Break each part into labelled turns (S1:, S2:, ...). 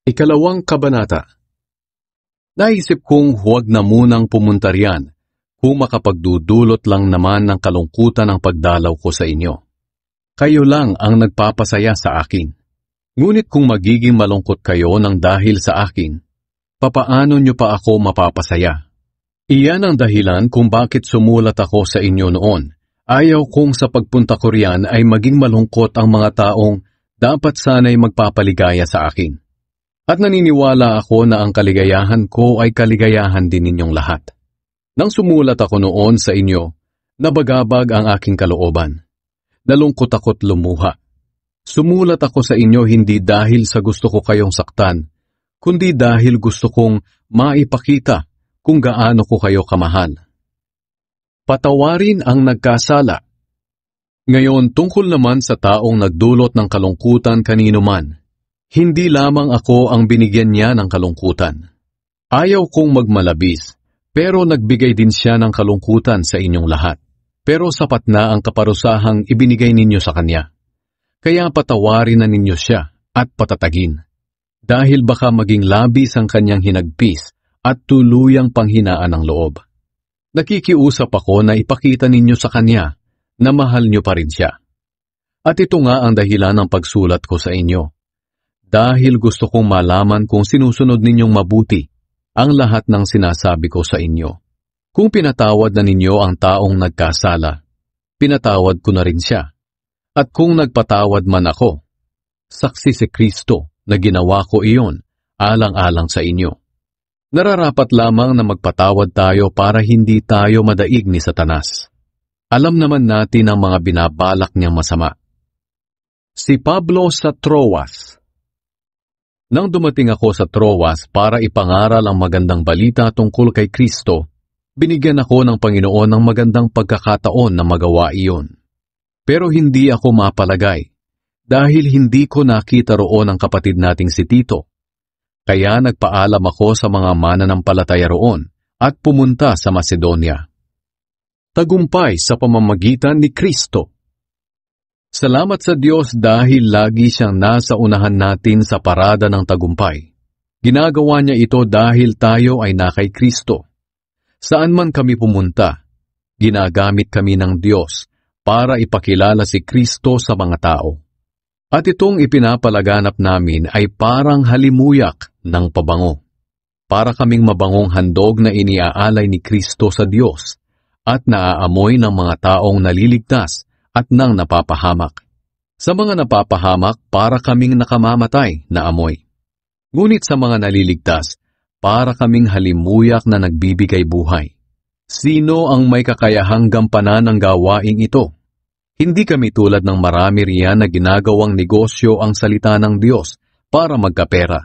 S1: Ikalawang kabanata. Naisip kong huwag na munang pumunta riyan kung makapagdudulot lang naman ng kalungkutan ang pagdalaw ko sa inyo. Kayo lang ang nagpapasaya sa akin. Ngunit kung magiging malungkot kayo ng dahil sa akin, papaano nyo pa ako mapapasaya? Iyan ang dahilan kung bakit sumulat ako sa inyo noon. Ayaw kong sa pagpunta ko riyan ay maging malungkot ang mga taong dapat sana'y magpapaligaya sa akin. At naniniwala ako na ang kaligayahan ko ay kaligayahan din ninyong lahat. Nang sumulat ako noon sa inyo, nabagabag ang aking kalooban. Nalungkot ako't lumuha. Sumulat ako sa inyo hindi dahil sa gusto ko kayong saktan, kundi dahil gusto kong maipakita kung gaano ko kayo kamahal. Patawarin ang nagkasala. Ngayon tungkol naman sa taong nagdulot ng kalungkutan kanino man, hindi lamang ako ang binigyan niya ng kalungkutan. Ayaw kong magmalabis, pero nagbigay din siya ng kalungkutan sa inyong lahat. Pero sapat na ang kaparusahang ibinigay ninyo sa kanya. Kaya patawarin na ninyo siya at patatagin. Dahil baka maging labis ang kanyang hinagpis at tuluyang panghinaan ng loob. Nakikiusap ako na ipakita ninyo sa kanya na mahal nyo pa rin siya. At ito nga ang dahilan ng pagsulat ko sa inyo. Dahil gusto kong malaman kung sinusunod ninyong mabuti ang lahat ng sinasabi ko sa inyo. Kung pinatawad na ninyo ang taong nagkasala, pinatawad ko na rin siya. At kung nagpatawad man ako, saksi si Kristo na ginawa ko iyon alang-alang sa inyo. Nararapat lamang na magpatawad tayo para hindi tayo madaig ni Satanas. Alam naman natin ang mga binabalak niyang masama. Si Pablo sa Troas. Nang dumating ako sa Troas para ipangaral ang magandang balita tungkol kay Kristo, binigyan ako ng Panginoon ng magandang pagkakataon na magawa iyon. Pero hindi ako mapalagay, dahil hindi ko nakita roon ang kapatid nating si Tito. Kaya nagpaalam ako sa mga mananampalataya roon at pumunta sa Macedonia. Tagumpay sa pamamagitan ni Kristo. Salamat sa Diyos dahil lagi siyang nasa unahan natin sa parada ng tagumpay. Ginagawa niya ito dahil tayo ay na kay Kristo. Saan man kami pumunta, ginagamit kami ng Diyos para ipakilala si Kristo sa mga tao. At itong ipinapalaganap namin ay parang halimuyak ng pabango. Para kaming mabangong handog na iniaalay ni Kristo sa Diyos at naaamoy ng mga taong naliligtas at nang napapahamak. Sa mga napapahamak, para kaming nakamamatay na amoy. Ngunit sa mga naliligtas, para kaming halimuyak na nagbibigay buhay. Sino ang may kakayahang gampanan ng gawaing ito? Hindi kami tulad ng marami riyan na ginagawang negosyo ang salita ng Diyos para magkapera.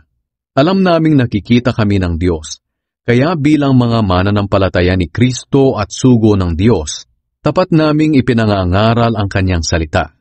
S1: Alam naming nakikita kami ng Diyos. Kaya bilang mga mananampalataya ni Kristo at sugo ng Diyos, tapat naming ipinangangaral ang kanyang salita.